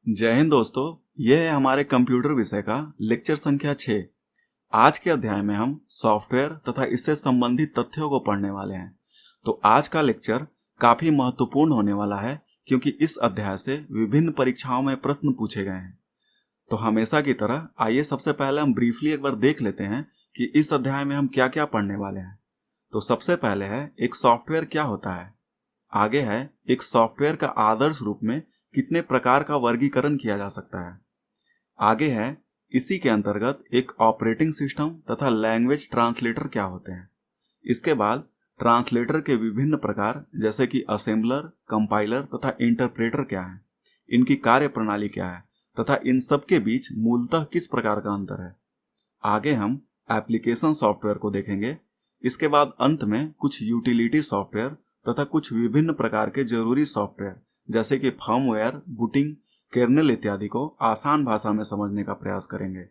जय हिंद दोस्तों। यह है हमारे कंप्यूटर विषय का लेक्चर संख्या 6। आज के अध्याय में हम सॉफ्टवेयर तथा इससे संबंधित तथ्यों को पढ़ने वाले हैं। तो आज का लेक्चर काफी महत्वपूर्ण होने वाला है क्योंकि इस अध्याय से विभिन्न परीक्षाओं में प्रश्न पूछे गए हैं। तो हमेशा की तरह आइए सबसे पहले हम ब्रीफली एक बार देख लेते हैं कि इस अध्याय में हम क्या क्या पढ़ने वाले हैं। तो सबसे पहले है एक सॉफ्टवेयर क्या होता है। आगे है एक सॉफ्टवेयर का आदर्श रूप में कितने प्रकार का वर्गीकरण किया जा सकता है। आगे है इसी के अंतर्गत एक ऑपरेटिंग सिस्टम तथा लैंग्वेज ट्रांसलेटर क्या होते हैं। इसके बाद ट्रांसलेटर के विभिन्न प्रकार जैसे कि असेंबलर, कंपाइलर तथा इंटरप्रेटर क्या है, इनकी कार्य प्रणाली क्या है तथा इन सब के बीच मूलतः किस प्रकार का अंतर है। आगे हम एप्लीकेशन सॉफ्टवेयर को देखेंगे। इसके बाद अंत में कुछ यूटिलिटी सॉफ्टवेयर तथा कुछ विभिन्न प्रकार के जरूरी सॉफ्टवेयर जैसे कि फर्मवेयर, बूटिंग, कर्नेल इत्यादि को आसान भाषा में समझने का प्रयास करेंगे।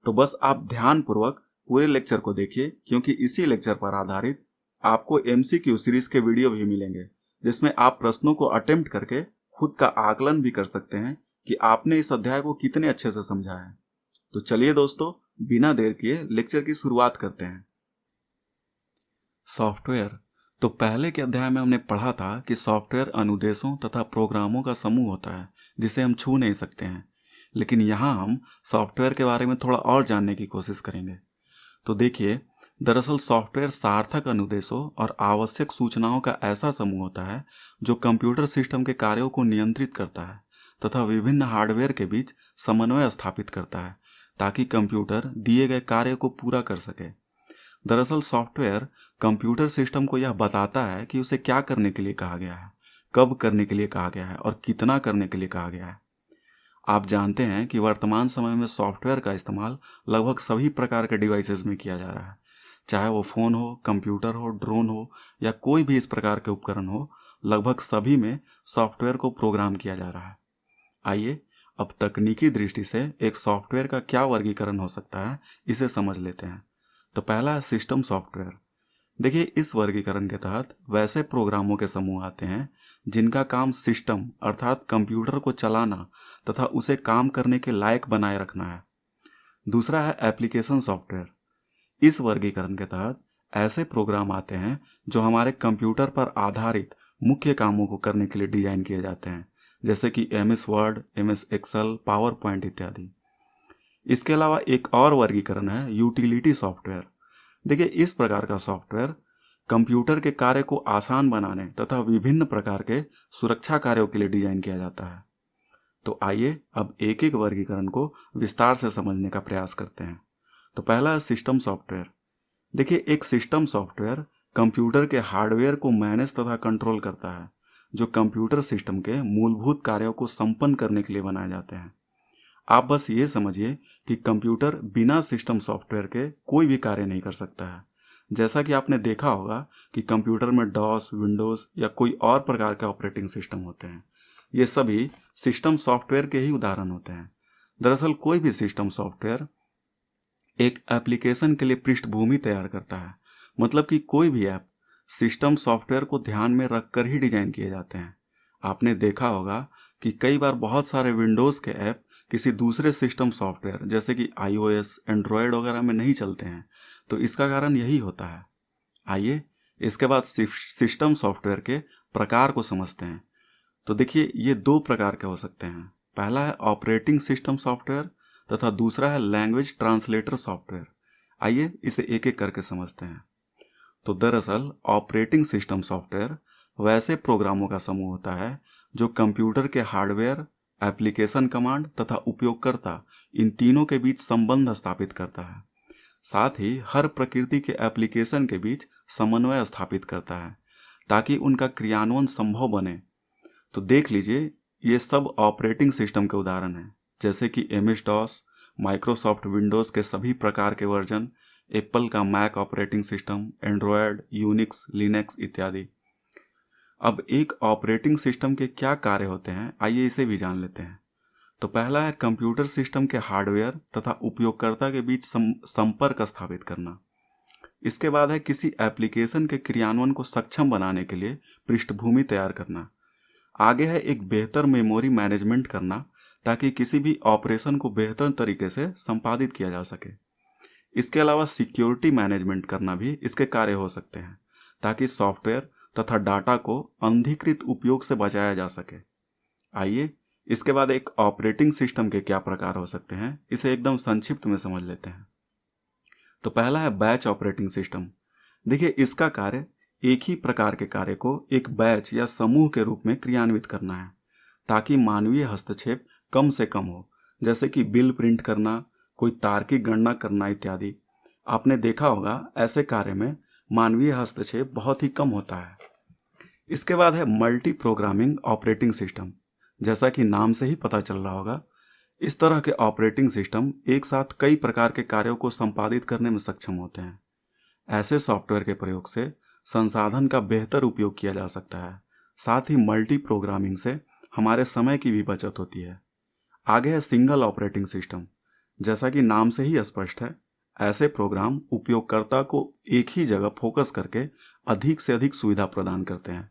तो बस आप ध्यानपूर्वक पूरे लेक्चर को देखिए क्योंकि इसी लेक्चर पर आधारित आपको एमसीक्यू सीरीज के वीडियो भी मिलेंगे जिसमें आप प्रश्नों को अटेम्प्ट करके खुद का आकलन भी कर सकते हैं कि आपने इस अध्याय को कितने अच्छे से समझा है। तो चलिए दोस्तों, बिना देर किए लेक्चर की शुरुआत करते हैं। सॉफ्टवेयर। तो पहले के अध्याय में हमने पढ़ा था कि सॉफ्टवेयर अनुदेशों तथा प्रोग्रामों का समूह होता है जिसे हम छू नहीं सकते हैं। लेकिन यहाँ हम सॉफ्टवेयर के बारे में थोड़ा और जानने की कोशिश करेंगे। तो देखिए, दरअसल सॉफ्टवेयर सार्थक अनुदेशों और आवश्यक सूचनाओं का ऐसा समूह होता है जो कंप्यूटर सिस्टम के कार्यों को नियंत्रित करता है तथा विभिन्न हार्डवेयर के बीच समन्वय स्थापित करता है ताकि कंप्यूटर दिए गए कार्य को पूरा कर सके। दरअसल सॉफ्टवेयर कंप्यूटर सिस्टम को यह बताता है कि उसे क्या करने के लिए कहा गया है, कब करने के लिए कहा गया है और कितना करने के लिए कहा गया है। आप जानते हैं कि वर्तमान समय में सॉफ्टवेयर का इस्तेमाल लगभग सभी प्रकार के डिवाइसेस में किया जा रहा है, चाहे वो फ़ोन हो, कंप्यूटर हो, ड्रोन हो या कोई भी इस प्रकार के उपकरण हो। लगभग सभी में सॉफ्टवेयर को प्रोग्राम किया जा रहा है। आइए अब तकनीकी दृष्टि से एक सॉफ्टवेयर का क्या वर्गीकरण हो सकता है इसे समझ लेते हैं। तो पहला है सिस्टम सॉफ्टवेयर। देखिए, इस वर्गीकरण के तहत वैसे प्रोग्रामों के समूह आते हैं जिनका काम सिस्टम अर्थात कंप्यूटर को चलाना तथा उसे काम करने के लायक बनाए रखना है। दूसरा है एप्लीकेशन सॉफ्टवेयर। इस वर्गीकरण के तहत ऐसे प्रोग्राम आते हैं जो हमारे कंप्यूटर पर आधारित मुख्य कामों को करने के लिए डिजाइन किए जाते हैं, जैसे कि MS Word, MS Excel, PowerPoint इत्यादि। इसके अलावा एक और वर्गीकरण है यूटिलिटी सॉफ्टवेयर। देखिए, इस प्रकार का सॉफ्टवेयर कंप्यूटर के कार्य को आसान बनाने तथा विभिन्न प्रकार के सुरक्षा कार्यों के लिए डिजाइन किया जाता है। तो आइए अब एक एक वर्गीकरण को विस्तार से समझने का प्रयास करते हैं। तो पहला है सिस्टम सॉफ्टवेयर। देखिए, एक सिस्टम सॉफ्टवेयर कंप्यूटर के हार्डवेयर को मैनेज तथा कंट्रोल करता है जो कंप्यूटर सिस्टम के मूलभूत कार्यों को संपन्न करने के लिए बनाए जाते हैं। आप बस ये समझिए कि कंप्यूटर बिना सिस्टम सॉफ्टवेयर के कोई भी कार्य नहीं कर सकता है। जैसा कि आपने देखा होगा कि कंप्यूटर में डॉस, विंडोज़ या कोई और प्रकार के ऑपरेटिंग सिस्टम होते हैं। ये सभी सिस्टम सॉफ्टवेयर के ही उदाहरण होते हैं। दरअसल कोई भी सिस्टम सॉफ्टवेयर एक एप्लीकेशन के लिए पृष्ठभूमि तैयार करता है। मतलब कि कोई भी ऐप सिस्टम सॉफ्टवेयर को ध्यान में रखकर ही डिजाइन किए जाते हैं। आपने देखा होगा कि कई बार बहुत सारे विंडोज़ के ऐप किसी दूसरे सिस्टम सॉफ्टवेयर जैसे कि iOS, एंड्रॉयड वगैरह में नहीं चलते हैं। तो इसका कारण यही होता है। आइए इसके बाद सिस्टम सॉफ्टवेयर के प्रकार को समझते हैं। तो देखिए, ये दो प्रकार के हो सकते हैं। पहला है ऑपरेटिंग सिस्टम सॉफ्टवेयर तथा दूसरा है लैंग्वेज ट्रांसलेटर सॉफ्टवेयर। आइए इसे एक एक करके समझते हैं। तो दरअसल ऑपरेटिंग सिस्टम सॉफ्टवेयर वैसे प्रोग्रामों का समूह होता है जो कंप्यूटर के हार्डवेयर, एप्लीकेशन कमांड तथा उपयोगकर्ता इन तीनों के बीच संबंध स्थापित करता है। साथ ही हर प्रकृति के एप्लीकेशन के बीच समन्वय स्थापित करता है ताकि उनका क्रियान्वयन संभव बने। तो देख लीजिए, ये सब ऑपरेटिंग सिस्टम के उदाहरण हैं, जैसे कि MS DOS, माइक्रोसॉफ्ट विंडोज़ के सभी प्रकार के वर्जन, एप्पल का Mac operating system, Android, Unix, Linux इत्यादि। अब एक ऑपरेटिंग सिस्टम के क्या कार्य होते हैं, आइए इसे भी जान लेते हैं। तो पहला है कंप्यूटर सिस्टम के हार्डवेयर तथा उपयोगकर्ता के बीच संपर्क स्थापित करना। इसके बाद है किसी एप्लीकेशन के क्रियान्वयन को सक्षम बनाने के लिए पृष्ठभूमि तैयार करना। आगे है एक बेहतर मेमोरी मैनेजमेंट करना ताकि किसी भी ऑपरेशन को बेहतर तरीके से संपादित किया जा सके। इसके अलावा सिक्योरिटी मैनेजमेंट करना भी इसके कार्य हो सकते हैं, ताकि सॉफ्टवेयर तथा डाटा को अनधिकृत उपयोग से बचाया जा सके। आइए इसके बाद एक ऑपरेटिंग सिस्टम के क्या प्रकार हो सकते हैं, इसे एकदम संक्षिप्त में समझ लेते हैं। तो पहला है बैच ऑपरेटिंग सिस्टम। देखिए, इसका कार्य एक ही प्रकार के कार्य को एक बैच या समूह के रूप में क्रियान्वित करना है, ताकि मानवीय हस्तक्षेप कम से कम हो, जैसे कि बिल प्रिंट करना, कोई तार्किक गणना करना इत्यादि। आपने देखा होगा ऐसे कार्य में मानवीय हस्तक्षेप बहुत ही कम होता है। इसके बाद है मल्टी प्रोग्रामिंग ऑपरेटिंग सिस्टम। जैसा कि नाम से ही पता चल रहा होगा, इस तरह के ऑपरेटिंग सिस्टम एक साथ कई प्रकार के कार्यों को संपादित करने में सक्षम होते हैं। ऐसे सॉफ्टवेयर के प्रयोग से संसाधन का बेहतर उपयोग किया जा सकता है। साथ ही मल्टी प्रोग्रामिंग से हमारे समय की भी बचत होती है। आगे है सिंगल ऑपरेटिंग सिस्टम। जैसा कि नाम से ही स्पष्ट है, ऐसे प्रोग्राम उपयोगकर्ता को एक ही जगह फोकस करके अधिक से अधिक सुविधा प्रदान करते हैं,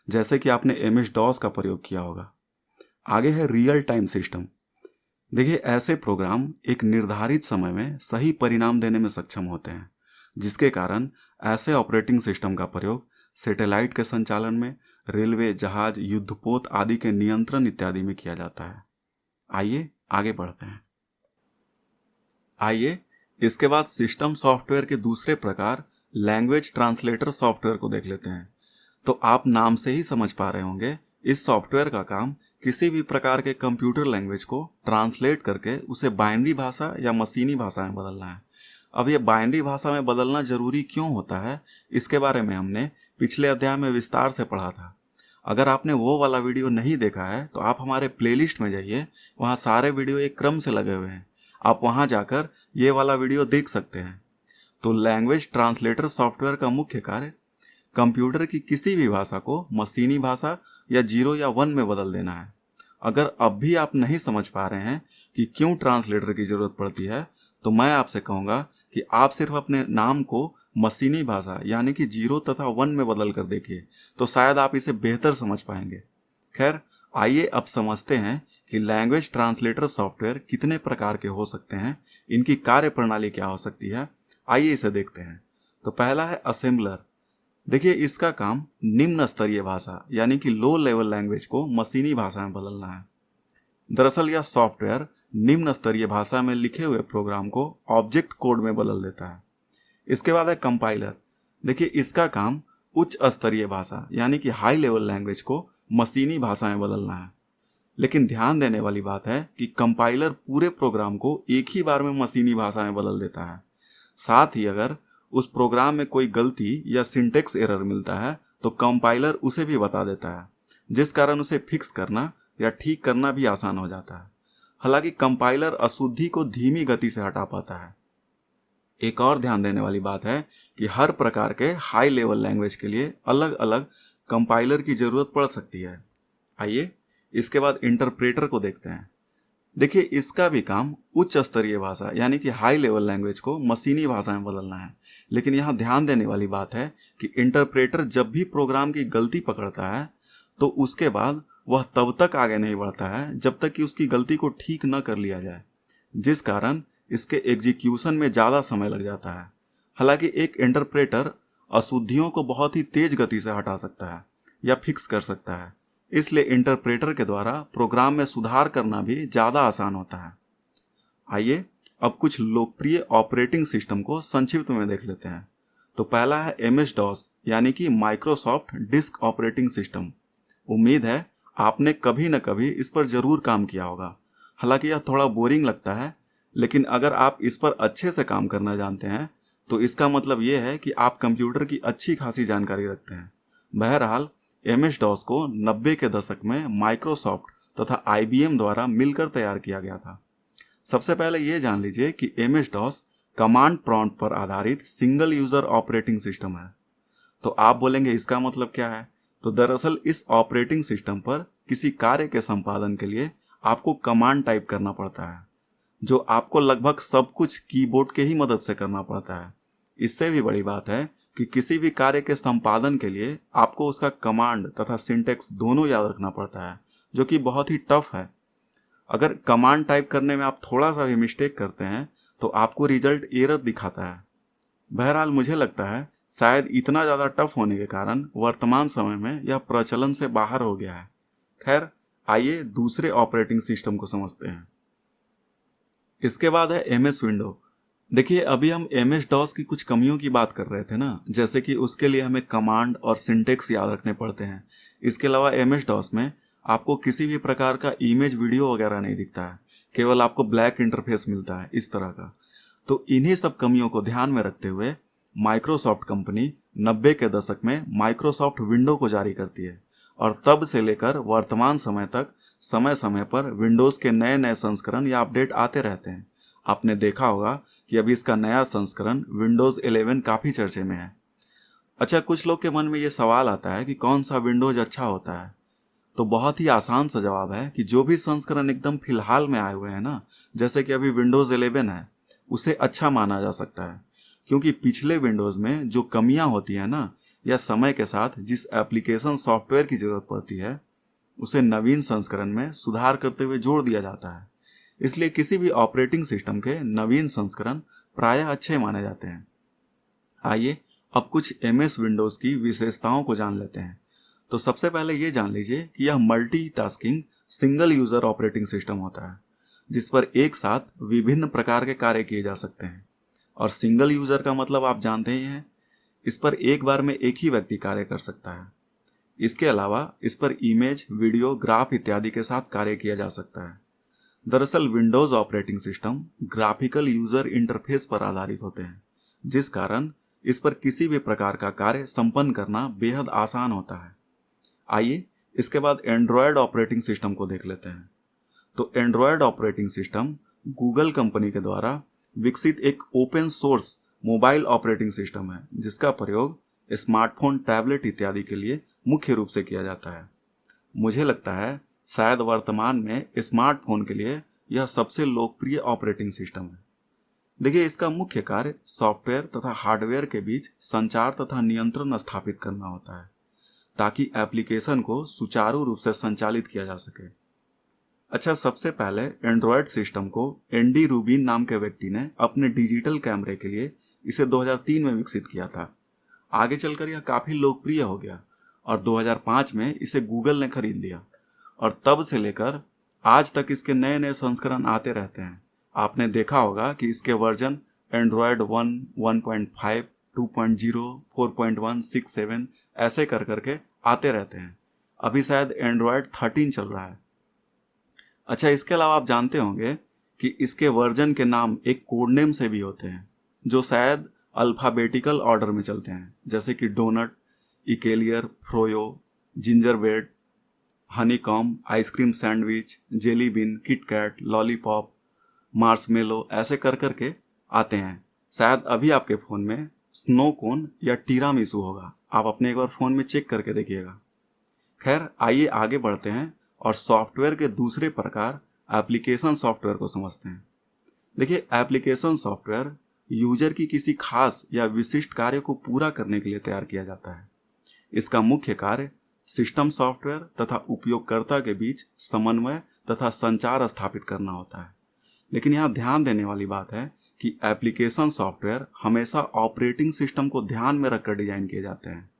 जैसे कि आपने MS-DOS का प्रयोग किया होगा। आगे है रियल टाइम सिस्टम। देखिए, ऐसे प्रोग्राम एक निर्धारित समय में सही परिणाम देने में सक्षम होते हैं, जिसके कारण ऐसे ऑपरेटिंग सिस्टम का प्रयोग सैटेलाइट के संचालन में, रेलवे, जहाज, युद्धपोत आदि के नियंत्रण इत्यादि में किया जाता है। आइए आगे बढ़ते हैं। आइए इसके बाद सिस्टम सॉफ्टवेयर के दूसरे प्रकार लैंग्वेज ट्रांसलेटर सॉफ्टवेयर को देख लेते हैं। तो आप नाम से ही समझ पा रहे होंगे, इस सॉफ्टवेयर का काम किसी भी प्रकार के कंप्यूटर लैंग्वेज को ट्रांसलेट करके उसे बाइनरी भाषा या मशीनी भाषा में बदलना है। अब ये बाइनरी भाषा में बदलना जरूरी क्यों होता है, इसके बारे में हमने पिछले अध्याय में विस्तार से पढ़ा था। अगर आपने वो वाला वीडियो नहीं देखा है तो आप हमारे प्लेलिस्ट में जाइए, वहाँ सारे वीडियो एक क्रम से लगे हुए हैं, आप वहाँ जाकर ये वाला वीडियो देख सकते हैं। तो लैंग्वेज ट्रांसलेटर सॉफ्टवेयर का मुख्य कार्य कंप्यूटर की किसी भी भाषा को मशीनी भाषा या 0 या 1 में बदल देना है। अगर अब भी आप नहीं समझ पा रहे हैं कि क्यों ट्रांसलेटर की जरूरत पड़ती है, तो मैं आपसे कहूँगा कि आप सिर्फ अपने नाम को मशीनी भाषा यानी कि 0 तथा 1 में बदल कर देखिए, तो शायद आप इसे बेहतर समझ पाएंगे। खैर, आइए अब समझते हैं कि लैंग्वेज ट्रांसलेटर सॉफ्टवेयर कितने प्रकार के हो सकते हैं, इनकी कार्य प्रणाली क्या हो सकती है। आइए इसे देखते हैं। तो पहला है असेंबलर। देखिए, इसका काम निम्न स्तरीय भाषा यानी कि लो लेवल लैंग्वेज को मशीनी भाषा में बदलना है। दरअसल यह सॉफ्टवेयर निम्न स्तरीय भाषा में लिखे हुए प्रोग्राम को ऑब्जेक्ट कोड में बदल देता है। इसके बाद है कंपाइलर। देखिए, इसका काम उच्च स्तरीय भाषा यानी कि हाई लेवल लैंग्वेज को मशीनी भाषा में बदलना है। लेकिन ध्यान देने वाली बात है कि कंपाइलर पूरे प्रोग्राम को एक ही बार में मशीनी भाषा में बदल देता है। साथ ही अगर उस प्रोग्राम में कोई गलती या सिंटेक्स एरर मिलता है तो कंपाइलर उसे भी बता देता है, जिस कारण उसे फिक्स करना या ठीक करना भी आसान हो जाता है। हालांकि कंपाइलर अशुद्धि को धीमी गति से हटा पाता है। एक और ध्यान देने वाली बात है कि हर प्रकार के हाई लेवल लैंग्वेज के लिए अलग अलग कंपाइलर की जरूरत पड़ सकती है। आइए इसके बाद इंटरप्रेटर को देखते हैं। देखिए, इसका भी काम उच्च स्तरीय भाषा यानी कि हाई लेवल लैंग्वेज को मशीनी भाषा में बदलना है। लेकिन यहाँ ध्यान देने वाली बात है कि इंटरप्रेटर जब भी प्रोग्राम की गलती पकड़ता है तो उसके बाद वह तब तक आगे नहीं बढ़ता है जब तक कि उसकी गलती को ठीक न कर लिया जाए, जिस कारण इसके एग्जीक्यूशन में ज़्यादा समय लग जाता है। हालांकि एक इंटरप्रेटर अशुद्धियों को बहुत ही तेज गति से हटा सकता है या फिक्स कर सकता है, इसलिए इंटरप्रेटर के द्वारा प्रोग्राम में सुधार करना भी ज़्यादा आसान होता है। आइए अब कुछ लोकप्रिय ऑपरेटिंग सिस्टम को संक्षिप्त में देख लेते हैं। तो पहला है MS-DOS यानी कि माइक्रोसॉफ्ट डिस्क ऑपरेटिंग सिस्टम। उम्मीद है आपने कभी न कभी इस पर जरूर काम किया होगा। हालांकि यह थोड़ा बोरिंग लगता है, लेकिन अगर आप इस पर अच्छे से काम करना जानते हैं तो इसका मतलब ये है कि आप कंप्यूटर की अच्छी खासी जानकारी रखते हैं। बहरहाल MS-DOS को 90 के दशक में माइक्रोसॉफ्ट तथा IBM द्वारा मिलकर तैयार किया गया था। सबसे पहले ये जान लीजिए कि MS-DOS कमांड प्रॉम्प्ट पर आधारित सिंगल यूजर ऑपरेटिंग सिस्टम है। तो आप बोलेंगे इसका मतलब क्या है? तो दरअसल इस ऑपरेटिंग सिस्टम पर किसी कार्य के संपादन के लिए आपको कमांड टाइप करना पड़ता है, जो आपको लगभग सब कुछ कीबोर्ड के ही मदद से करना पड़ता है। इससे भी बड़ी बात है कि किसी भी कार्य के संपादन के लिए आपको उसका कमांड तथा सिंटेक्स दोनों याद रखना पड़ता है, जो कि बहुत ही टफ है। अगर कमांड टाइप करने में आप थोड़ा सा भी मिस्टेक करते हैं तो आपको रिजल्ट एरर दिखाता है। बहरहाल मुझे लगता है शायद इतना ज़्यादा टफ होने के कारण वर्तमान समय में यह प्रचलन से बाहर हो गया है। खैर, आइए दूसरे ऑपरेटिंग सिस्टम को समझते हैं। इसके बाद है MS विंडो। देखिए, अभी हम MS DOS की कुछ कमियों की बात कर रहे थे ना, जैसे कि उसके लिए हमें कमांड और सिंटेक्स याद रखने पड़ते हैं। इसके अलावा MS DOS में आपको किसी भी प्रकार का इमेज वीडियो वगैरह नहीं दिखता है, केवल आपको ब्लैक इंटरफेस मिलता है इस तरह का। तो इन्हीं सब कमियों को ध्यान में रखते हुए माइक्रोसॉफ्ट कंपनी 90 के दशक में माइक्रोसॉफ्ट विंडो को जारी करती है और तब से लेकर वर्तमान समय तक समय समय पर विंडोज़ के नए नए संस्करण या अपडेट आते रहते हैं। आपने देखा होगा कि अभी इसका नया संस्करण विंडोज़ 11 काफ़ी चर्चे में है। अच्छा, कुछ लोग के मन में ये सवाल आता है कि कौन सा विंडोज़ अच्छा होता है। तो बहुत ही आसान सा जवाब है कि जो भी संस्करण एकदम फिलहाल में आए हुए हैं ना, जैसे कि अभी विंडोज़ 11 है, उसे अच्छा माना जा सकता है, क्योंकि पिछले विंडोज़ में जो कमियां होती हैं ना, या समय के साथ जिस एप्लीकेशन सॉफ्टवेयर की ज़रूरत पड़ती है, उसे नवीन संस्करण में सुधार करते हुए जोड़ दिया जाता है। इसलिए किसी भी ऑपरेटिंग सिस्टम के नवीन संस्करण प्रायः अच्छे माने जाते हैं। आइए अब कुछ MS विंडोज़ की विशेषताओं को जान लेते हैं। तो सबसे पहले ये जान लीजिए कि यह multitasking single user operating system होता है, जिस पर एक साथ विभिन्न प्रकार के कार्य किए जा सकते हैं। और सिंगल यूज़र का मतलब आप जानते ही हैं, इस पर एक बार में एक ही व्यक्ति कार्य कर सकता है। इसके अलावा इस पर इमेज, वीडियो, ग्राफ इत्यादि के साथ कार्य किया जा सकता है। दरअसल Windows operating system graphical user interface पर आधारित होते हैं, जिस कारण इस पर किसी भी प्रकार का कार्य संपन्न करना बेहद आसान होता है। आइए इसके बाद एंड्रॉयड ऑपरेटिंग सिस्टम को देख लेते हैं। तो Android operating system Google company के द्वारा विकसित एक open source mobile operating system है, जिसका प्रयोग स्मार्टफोन, टैबलेट इत्यादि के लिए मुख्य रूप से किया जाता है। मुझे लगता है शायद वर्तमान में स्मार्टफोन के लिए यह सबसे लोकप्रिय ऑपरेटिंग सिस्टम है। देखिए, इसका मुख्य कार्य सॉफ्टवेयर तथा हार्डवेयर के बीच संचार तथा नियंत्रण स्थापित करना होता है, ताकि एप्लीकेशन को सुचारू रूप से संचालित किया जा सके। अच्छा, सबसे पहले एंड्रॉयड सिस्टम को एंडी रूबिन नाम के व्यक्ति ने अपने डिजिटल कैमरे के लिए इसे 2003 में विकसित किया था। आगे चलकर यह काफ़ी लोकप्रिय हो गया और 2005 में इसे गूगल ने खरीद लिया और तब से लेकर आज तक इसके नए नए संस्करण आते रहते हैं। आपने देखा होगा कि इसके वर्जन एंड्रॉयड 1, 1.5, 2.0, 4.1, 6, 7 ऐसे कर करके आते रहते हैं। अभी शायद एंड्रॉयड 13 चल रहा है। अच्छा, इसके अलावा आप जानते होंगे कि इसके वर्जन के नाम एक कोड नेम से भी होते हैं, जो शायद अल्फ़ाबेटिकल ऑर्डर में चलते हैं, जैसे कि donut, eclair, froyo, gingerbread, honeycomb, ice cream sandwich, jelly bean, KitKat, lollipop, marshmallow ऐसे कर करके आते हैं। शायद अभी आपके फ़ोन में स्नो कोन या टीरामिसू होगा, आप अपने एक बार फ़ोन में चेक करके देखिएगा। खैर, आइए आगे बढ़ते हैं और सॉफ्टवेयर के दूसरे प्रकार एप्लीकेशन सॉफ्टवेयर को समझते हैं। देखिए, एप्लीकेशन सॉफ्टवेयर यूजर की किसी खास या विशिष्ट कार्य को पूरा करने के लिए तैयार किया जाता है। इसका मुख्य कार्य सिस्टम सॉफ्टवेयर तथा उपयोगकर्ता के बीच समन्वय तथा संचार स्थापित करना होता है। लेकिन यहाँ ध्यान देने वाली बात है कि एप्लीकेशन सॉफ्टवेयर हमेशा ऑपरेटिंग सिस्टम को ध्यान में रखकर डिजाइन किए जाते हैं,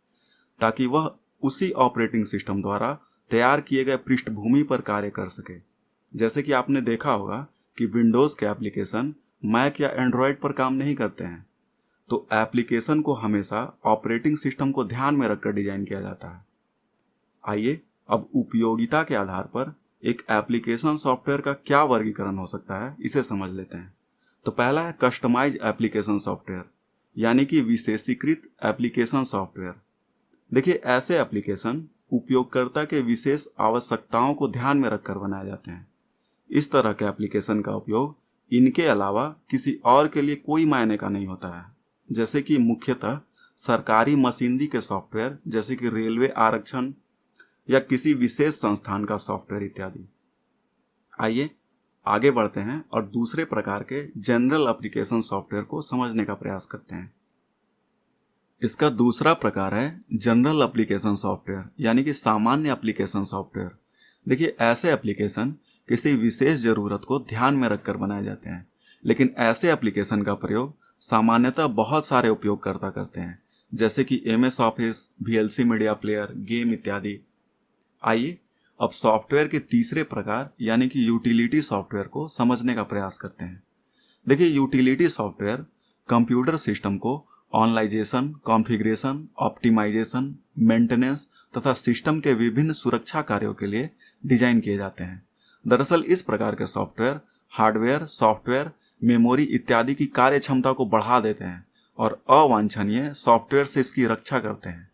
ताकि वह उसी ऑपरेटिंग सिस्टम द्वारा तैयार किए गए पृष्ठभूमि पर कार्य कर सके। जैसे कि आपने देखा होगा कि विंडोज़ के एप्लीकेशन मैक या एंड्रॉयड पर काम नहीं करते हैं, तो एप्लीकेशन को हमेशा ऑपरेटिंग सिस्टम को ध्यान में रखकर डिजाइन किया जाता है। आइए अब उपयोगिता के आधार पर एक एप्लीकेशन सॉफ्टवेयर का क्या वर्गीकरण हो सकता है, इसे समझ लेते हैं। तो पहला है कस्टमाइज एप्लीकेशन सॉफ्टवेयर, यानी कि विशेषीकृत एप्लीकेशन सॉफ्टवेयर। देखिए, ऐसे एप्लीकेशन उपयोगकर्ता के विशेष आवश्यकताओं को ध्यान में रखकर बनाए जाते हैं। इस तरह के एप्लीकेशन का उपयोग इनके अलावा किसी और के लिए कोई मायने का नहीं होता है, जैसे कि मुख्यतः सरकारी मशीनरी के सॉफ्टवेयर, जैसे कि रेलवे आरक्षण या किसी विशेष संस्थान का सॉफ्टवेयर इत्यादि। आइए आगे बढ़ते हैं और दूसरे प्रकार के जनरल एप्लीकेशन सॉफ्टवेयर को समझने का प्रयास करते हैं। इसका दूसरा प्रकार है जनरल एप्लीकेशन सॉफ्टवेयर, यानी कि सामान्य एप्लीकेशन सॉफ्टवेयर। देखिए, ऐसे एप्लीकेशन किसी विशेष ज़रूरत को ध्यान में रखकर बनाए जाते हैं, लेकिन ऐसे एप्लीकेशन का प्रयोग सामान्यतः बहुत सारे उपयोगकर्ता करते हैं, जैसे कि MS office, VLC media player, game इत्यादि। आइए अब सॉफ्टवेयर के तीसरे प्रकार यानी कि यूटिलिटी सॉफ्टवेयर को समझने का प्रयास करते हैं। देखिए, यूटिलिटी सॉफ्टवेयर कंप्यूटर सिस्टम को ऑनलाइजेशन, कॉन्फ़िगरेशन, ऑप्टिमाइजेशन, मेंटेनेंस तथा सिस्टम के विभिन्न सुरक्षा कार्यों के लिए डिजाइन किए जाते हैं। दरअसल इस प्रकार के सॉफ्टवेयर हार्डवेयर, सॉफ्टवेयर, मेमोरी इत्यादि की कार्य क्षमता को बढ़ा देते हैं और अवांछनीय सॉफ्टवेयर से इसकी रक्षा करते हैं।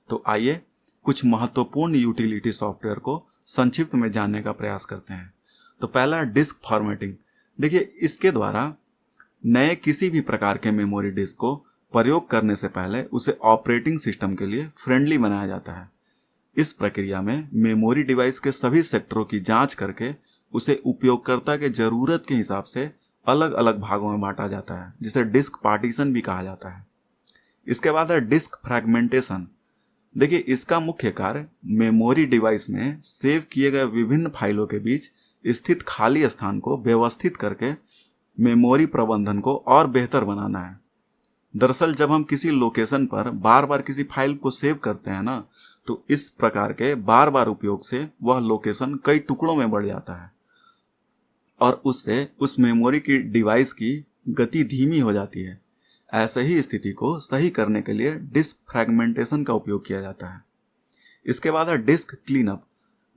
तो आइए कुछ महत्वपूर्ण यूटिलिटी सॉफ्टवेयर को संक्षिप्त में जानने का प्रयास करते हैं। तो पहला है डिस्क फॉर्मेटिंग। देखिए, इसके द्वारा नए किसी भी प्रकार के मेमोरी डिस्क को प्रयोग करने से पहले उसे ऑपरेटिंग सिस्टम के लिए फ्रेंडली बनाया जाता है। इस प्रक्रिया में मेमोरी डिवाइस के सभी सेक्टरों की जांच करके उसे उपयोगकर्ता के जरूरत के हिसाब से अलग अलग भागों में बांटा जाता है, जिसे डिस्क पार्टीशन भी कहा जाता है। इसके बाद है डिस्क फ्रैगमेंटेशन। देखिए, इसका मुख्य कार्य मेमोरी डिवाइस में सेव किए गए विभिन्न फाइलों के बीच स्थित खाली स्थान को व्यवस्थित करके मेमोरी प्रबंधन को और बेहतर बनाना है। दरअसल जब हम किसी लोकेशन पर बार बार किसी फाइल को सेव करते हैं ना, तो इस प्रकार के बार बार उपयोग से वह लोकेशन कई टुकड़ों में बढ़ जाता है और उससे उस मेमोरी की डिवाइस की गति धीमी हो जाती है। ऐसे ही स्थिति को सही करने के लिए डिस्क फ्रैगमेंटेशन का उपयोग किया जाता है। इसके बाद है डिस्क क्लीनअप।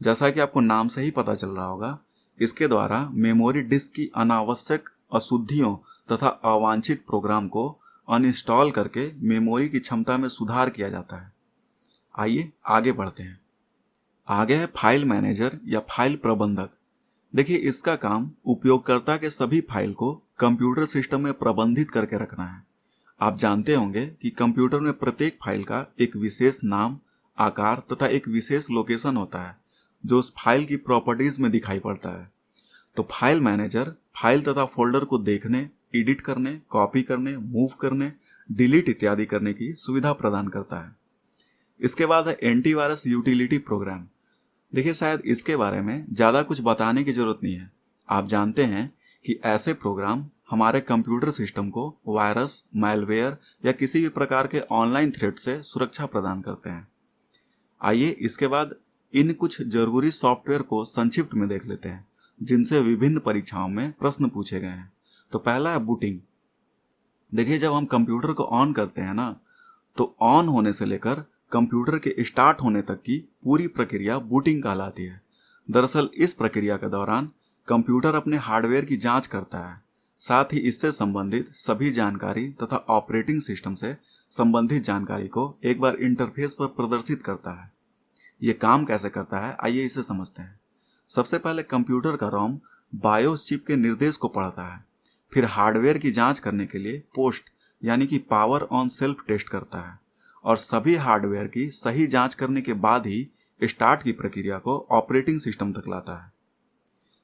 जैसा कि आपको नाम से ही पता चल रहा होगा, इसके द्वारा मेमोरी डिस्क की अनावश्यक अशुद्धियों तथा अवांछित प्रोग्राम को अनइंस्टॉल करके मेमोरी की क्षमता में सुधार किया जाता है। आइए आगे बढ़ते हैं। आगे है फाइल मैनेजर या फाइल प्रबंधक। देखिए, इसका काम उपयोगकर्ता के सभी फाइल को कंप्यूटर सिस्टम में प्रबंधित करके रखना है। आप जानते होंगे कि कंप्यूटर में प्रत्येक फाइल का एक विशेष नाम, आकार तथा एक विशेष लोकेशन होता है जो उस फाइल की प्रॉपर्टीज में दिखाई पड़ता है। तो फाइल मैनेजर फाइल तथा फोल्डर को देखने, एडिट करने, कॉपी करने, मूव करने, डिलीट इत्यादि करने की सुविधा प्रदान करता है। इसके बाद है एंटीवायरस यूटिलिटी प्रोग्राम। देखिए, शायद इसके बारे में ज़्यादा कुछ बताने की जरूरत नहीं है। आप जानते हैं कि ऐसे प्रोग्राम हमारे कंप्यूटर सिस्टम को वायरस, मैलवेयर या किसी भी प्रकार के ऑनलाइन थ्रेट से सुरक्षा प्रदान करते हैं। आइए इसके बाद इन कुछ जरूरी सॉफ्टवेयर को संक्षिप्त में देख लेते हैं, जिनसे विभिन्न परीक्षाओं में प्रश्न पूछे गए हैं। तो पहला है बूटिंग। देखिए, जब हम कंप्यूटर को ऑन करते हैं ना, तो ऑन होने से लेकर कंप्यूटर के स्टार्ट होने तक की पूरी प्रक्रिया बूटिंग कहलाती है। दरअसल इस प्रक्रिया के दौरान कंप्यूटर अपने हार्डवेयर की जांच करता है, साथ ही इससे संबंधित सभी जानकारी तथा ऑपरेटिंग सिस्टम से संबंधित जानकारी को एक बार इंटरफेस पर प्रदर्शित करता है। ये काम कैसे करता है, आइए इसे समझते हैं। सबसे पहले कंप्यूटर का रोम बायोस चिप के निर्देश को पढ़ता है, फिर हार्डवेयर की जांच करने के लिए पोस्ट यानी कि पावर ऑन सेल्फ टेस्ट करता है और सभी हार्डवेयर की सही जांच करने के बाद ही स्टार्ट की प्रक्रिया को ऑपरेटिंग सिस्टम तक लाता है।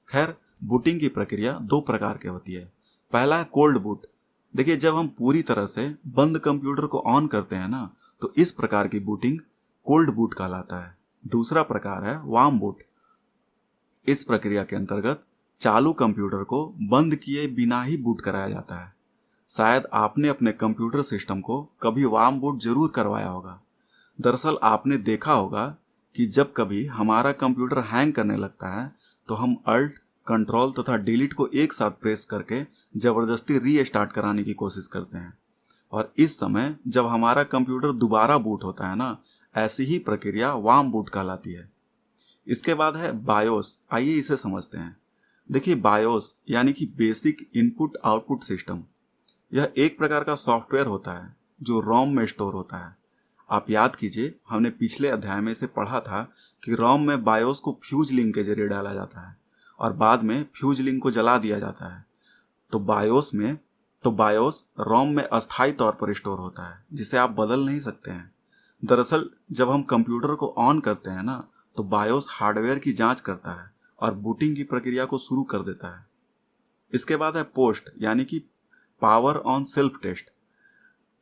खैर, बूटिंग की प्रक्रिया दो प्रकार की होती है। पहला है कोल्ड बूट। देखिए, जब हम पूरी तरह से बंद कंप्यूटर को ऑन करते हैं ना, तो इस प्रकार की बूटिंग कोल्ड बूट कहलाता है। दूसरा प्रकार है वार्म बूट। इस प्रक्रिया के अंतर्गत चालू कंप्यूटर को बंद किए बिना ही बूट कराया जाता है। शायद आपने अपने कंप्यूटर सिस्टम को कभी वार्म बूट जरूर करवाया होगा। दरअसल आपने देखा होगा कि जब कभी हमारा कंप्यूटर हैंग करने लगता है तो हम अल्ट, कंट्रोल तथा डिलीट को एक साथ प्रेस करके जबरदस्ती रीस्टार्ट कराने की कोशिश करते हैं, और इस समय जब हमारा कंप्यूटर दोबारा बूट होता है ना, ऐसी ही प्रक्रिया वार्म बूट कहलाती है। इसके बाद है बायोस। आइए इसे समझते हैं। देखिए, बायोस यानी कि बेसिक इनपुट आउटपुट सिस्टम, यह एक प्रकार का सॉफ्टवेयर होता है जो रोम में स्टोर होता है। आप याद कीजिए, हमने पिछले अध्याय में इसे पढ़ा था कि रोम में बायोस को फ्यूज लिंक के जरिए डाला जाता है और बाद में फ्यूज लिंक को जला दिया जाता है। तो बायोस रोम में अस्थायी तौर पर स्टोर होता है, जिसे आप बदल नहीं सकते हैं। दरअसल जब हम कंप्यूटर को ऑन करते हैं ना, तो बायोस हार्डवेयर की जांच करता है और बूटिंग की प्रक्रिया को शुरू कर देता है। इसके बाद है पोस्ट यानी कि पावर ऑन सेल्फ टेस्ट।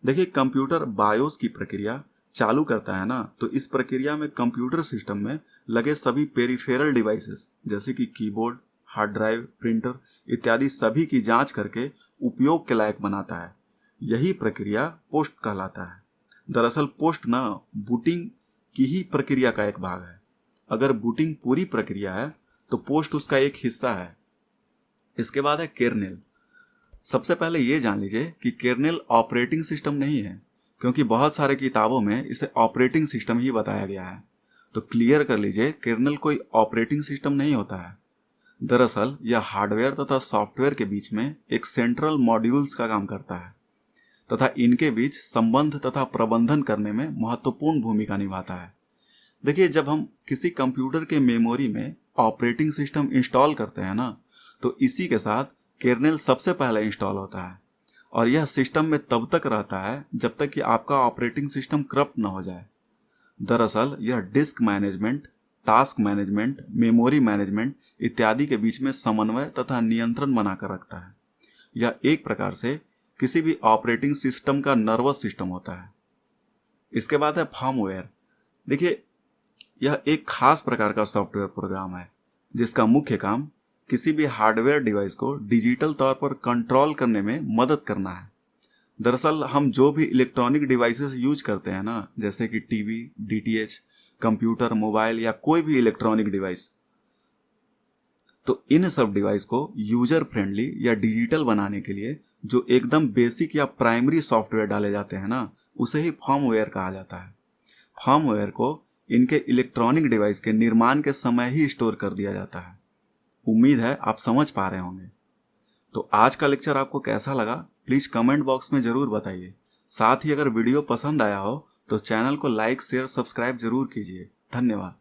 देखिए, कंप्यूटर बायोस की प्रक्रिया चालू करता है ना, तो इस प्रक्रिया में कंप्यूटर सिस्टम में लगे सभी पेरिफेरल डिवाइसेस जैसे कि कीबोर्ड, हार्ड ड्राइव, प्रिंटर इत्यादि सभी की जांच करके उपयोग के लायक बनाता है। यही प्रक्रिया पोस्ट कहलाता है। दरअसल पोस्ट ना बूटिंग की ही प्रक्रिया का एक भाग है। अगर बूटिंग पूरी प्रक्रिया है तो पोस्ट उसका एक हिस्सा है। इसके बाद है केर्नेल। सबसे पहले ये जान लीजिए कि केर्नेल ऑपरेटिंग सिस्टम नहीं है, क्योंकि बहुत सारे किताबों में इसे ऑपरेटिंग सिस्टम ही बताया गया है। तो क्लियर कर लीजिए, केर्नेल कोई ऑपरेटिंग सिस्टम नहीं होता है। दरअसल यह हार्डवेयर तथा सॉफ्टवेयर के बीच में एक सेंट्रल मॉड्यूल्स का काम करता है तथा इनके बीच संबंध तथा प्रबंधन करने में महत्वपूर्ण भूमिका निभाता है। देखिए, जब हम किसी कंप्यूटर के मेमोरी में ऑपरेटिंग सिस्टम इंस्टॉल करते हैं ना, तो इसी के साथ केर्नेल सबसे पहले इंस्टॉल होता है और यह सिस्टम में तब तक रहता है जब तक कि आपका ऑपरेटिंग सिस्टम करप्ट न हो जाए। दरअसल यह disc management, task management, memory management इत्यादि के बीच में समन्वय तथा नियंत्रण बनाकर रखता है। यह एक प्रकार से किसी भी ऑपरेटिंग सिस्टम का नर्वस सिस्टम होता है। इसके बाद है फर्मवेयर। देखिए, यह एक खास प्रकार का सॉफ्टवेयर प्रोग्राम है जिसका मुख्य काम किसी भी हार्डवेयर डिवाइस को डिजिटल तौर पर कंट्रोल करने में मदद करना है। दरअसल हम जो भी इलेक्ट्रॉनिक डिवाइसेस यूज करते हैं ना, जैसे कि टीवी, डीटीएच, कंप्यूटर, मोबाइल या कोई भी इलेक्ट्रॉनिक डिवाइस, तो इन सब डिवाइस को यूजर फ्रेंडली या डिजिटल बनाने के लिए जो एकदम बेसिक या प्राइमरी सॉफ्टवेयर डाले जाते हैं ना, उसे ही फर्मवेयर कहा जाता है। फर्मवेयर को इनके इलेक्ट्रॉनिक डिवाइस के निर्माण के समय ही स्टोर कर दिया जाता है। उम्मीद है आप समझ पा रहे होंगे। तो आज का लेक्चर आपको कैसा लगा प्लीज कमेंट बॉक्स में जरूर बताइए। साथ ही अगर वीडियो पसंद आया हो तो चैनल को लाइक, शेयर, सब्सक्राइब जरूर कीजिए। धन्यवाद।